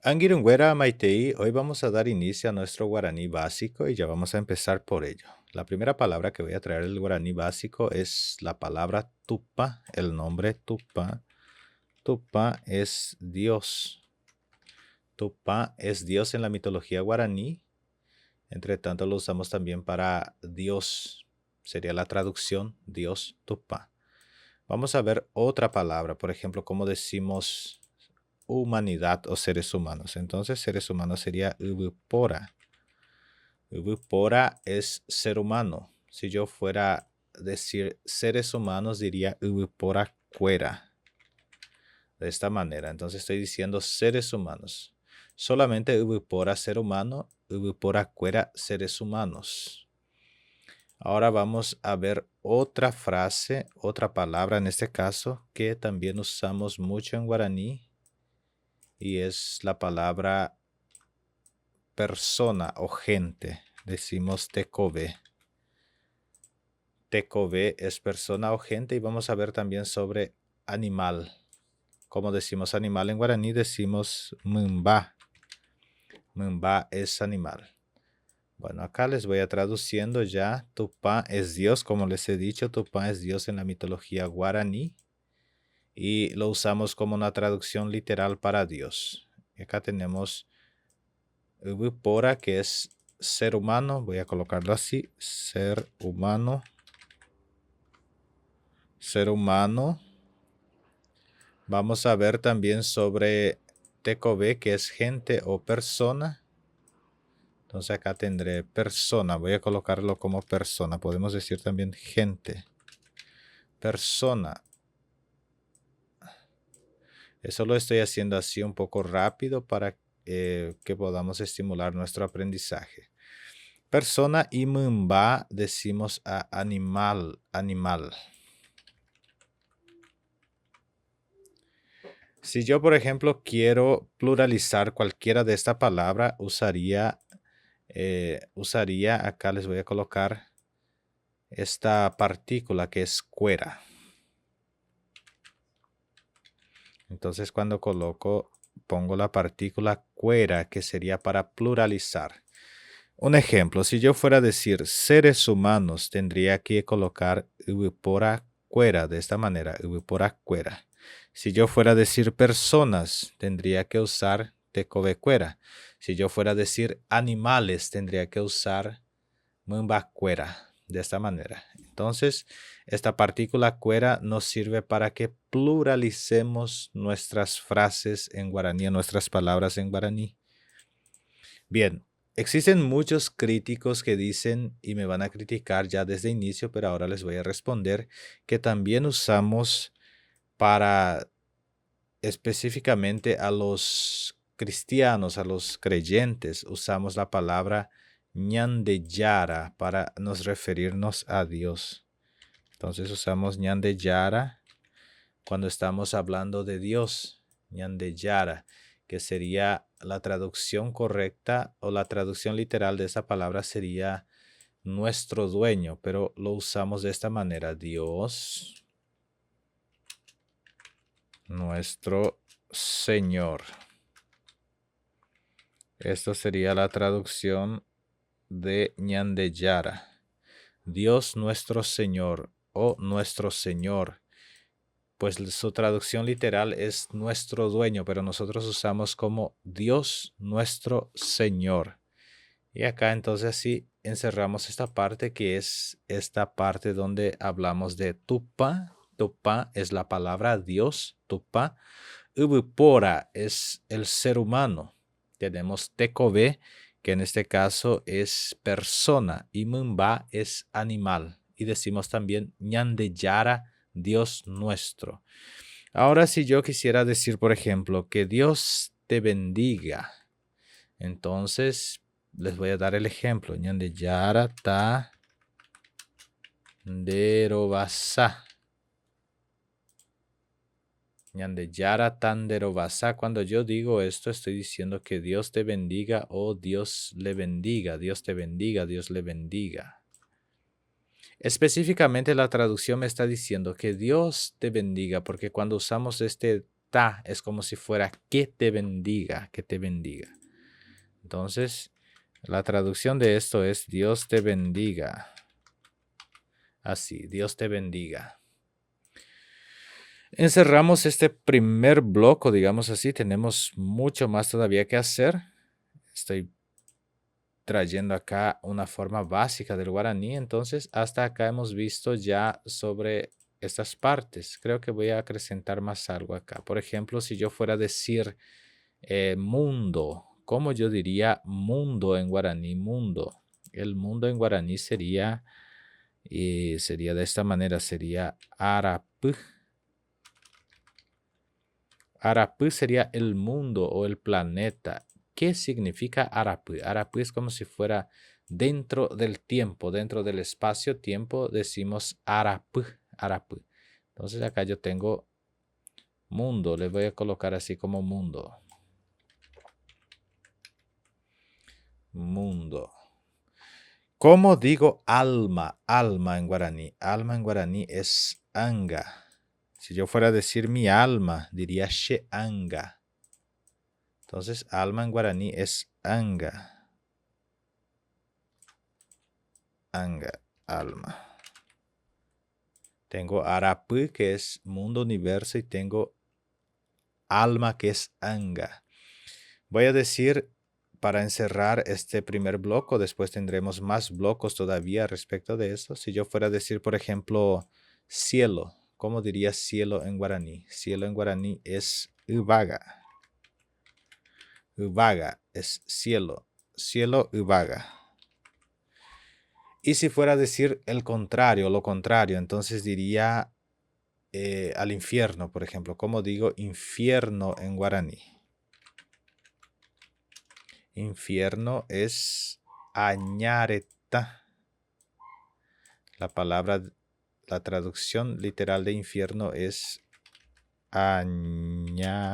Angirungüera Maitei, hoy vamos a dar inicio a nuestro guaraní básico y ya vamos a empezar por ello. La primera palabra que voy a traer del guaraní básico es la palabra tupa, el nombre tupa. Tupa es Dios. Tupa es Dios en la mitología guaraní. Entre tanto lo usamos también para Dios. Sería la traducción Dios tupa. Vamos a ver otra palabra, por ejemplo, cómo decimos humanidad o seres humanos. Entonces, seres humanos sería ubupora. Ubupora es ser humano. Si yo fuera a decir seres humanos, diría ubupora cuera. De esta manera. Entonces estoy diciendo seres humanos. Solamente ubupora ser humano, ubupora cuera seres humanos. Ahora vamos a ver otra frase, otra palabra en este caso, que también usamos mucho en guaraní, y es la palabra persona o gente. Decimos tecobe. Tecobe es persona o gente, y vamos a ver también sobre animal. Como decimos animal en guaraní, decimos mumba. Mumba es animal. Bueno, acá les voy a traduciendo ya. Tupá es Dios, como les he dicho, Tupá es Dios en la mitología guaraní. Y lo usamos como una traducción literal para Dios. Y acá tenemos Ubupora, que es ser humano. Voy a colocarlo así. Ser humano. Ser humano. Vamos a ver también sobre Tecobe, que es gente o persona. Entonces acá tendré persona. Voy a colocarlo como persona. Podemos decir también gente. Persona. Eso lo estoy haciendo así un poco rápido para que podamos estimular nuestro aprendizaje. Persona y mumba decimos a animal, animal. Si yo, por ejemplo, quiero pluralizar cualquiera de esta palabra, usaría, acá les voy a colocar esta partícula que es cuera. Entonces cuando pongo la partícula cuera, que sería para pluralizar. Un ejemplo, si yo fuera a decir seres humanos, tendría que colocar ubipora cuera de esta manera, ubipora cuera. Si yo fuera a decir personas, tendría que usar tecobe cuera. Si yo fuera a decir animales, tendría que usar mumba cuera de esta manera. Entonces, esta partícula cuera nos sirve para que pluralicemos nuestras frases en guaraní, nuestras palabras en guaraní. Bien, existen muchos críticos que dicen, y me van a criticar ya desde inicio, pero ahora les voy a responder, que también usamos para específicamente a los cristianos, a los creyentes, usamos la palabra ñandeyara para nos referirnos a Dios. Entonces usamos ñandeyara cuando estamos hablando de Dios, ñandeyara, que sería la traducción correcta o la traducción literal de esa palabra sería nuestro dueño, pero lo usamos de esta manera: Dios, nuestro Señor. Esto sería la traducción de ñandeyara. Dios nuestro Señor o nuestro Señor. Pues su traducción literal es nuestro dueño, pero nosotros usamos como Dios nuestro Señor. Y acá entonces sí encerramos esta parte, que es esta parte donde hablamos de tupa. Tupa es la palabra Dios, tupa. Ubupora es el ser humano. Tenemos tecobe, que en este caso es persona, y mumba es animal. Y decimos también ñandeyara, Dios nuestro. Ahora, si yo quisiera decir, por ejemplo, que Dios te bendiga, entonces les voy a dar el ejemplo. Ñandeyara ta derobasa. Ñandeyara tanderovasa. Cuando yo digo esto, estoy diciendo que Dios te bendiga o Dios le bendiga. Dios te bendiga, Dios le bendiga. Específicamente la traducción me está diciendo que Dios te bendiga, porque cuando usamos este ta es como si fuera que te bendiga, que te bendiga. Entonces, la traducción de esto es Dios te bendiga. Así, Dios te bendiga. Encerramos este primer bloque, digamos así. Tenemos mucho más todavía que hacer. Estoy trayendo acá una forma básica del guaraní. Entonces, hasta acá hemos visto ya sobre estas partes. Creo que voy a acrecentar más algo acá. Por ejemplo, si yo fuera a decir mundo, ¿cómo yo diría mundo en guaraní? Mundo. El mundo en guaraní sería de esta manera, sería Arapú. Arapú sería el mundo o el planeta. ¿Qué significa Arapú? Arapú es como si fuera dentro del tiempo, dentro del espacio-tiempo, decimos Arapú, Arapú. Entonces acá yo tengo mundo, le voy a colocar así como mundo. Mundo. ¿Cómo digo alma? Alma en guaraní. Alma en guaraní es anga. Si yo fuera a decir mi alma, diría she anga. Entonces, alma en guaraní es anga. Anga, alma. Tengo Arapú, que es mundo, universo, y tengo alma, que es anga. Voy a decir, para encerrar este primer bloque, después tendremos más blocos todavía respecto de eso. Si yo fuera a decir, por ejemplo, cielo, ¿cómo diría cielo en guaraní? Cielo en guaraní es ubaga. Ubaga es cielo. Cielo, ubaga. Y si fuera a decir el contrario, lo contrario, entonces diría al infierno, por ejemplo. ¿Cómo digo infierno en guaraní? Infierno es añareta. La traducción literal de infierno es añareta.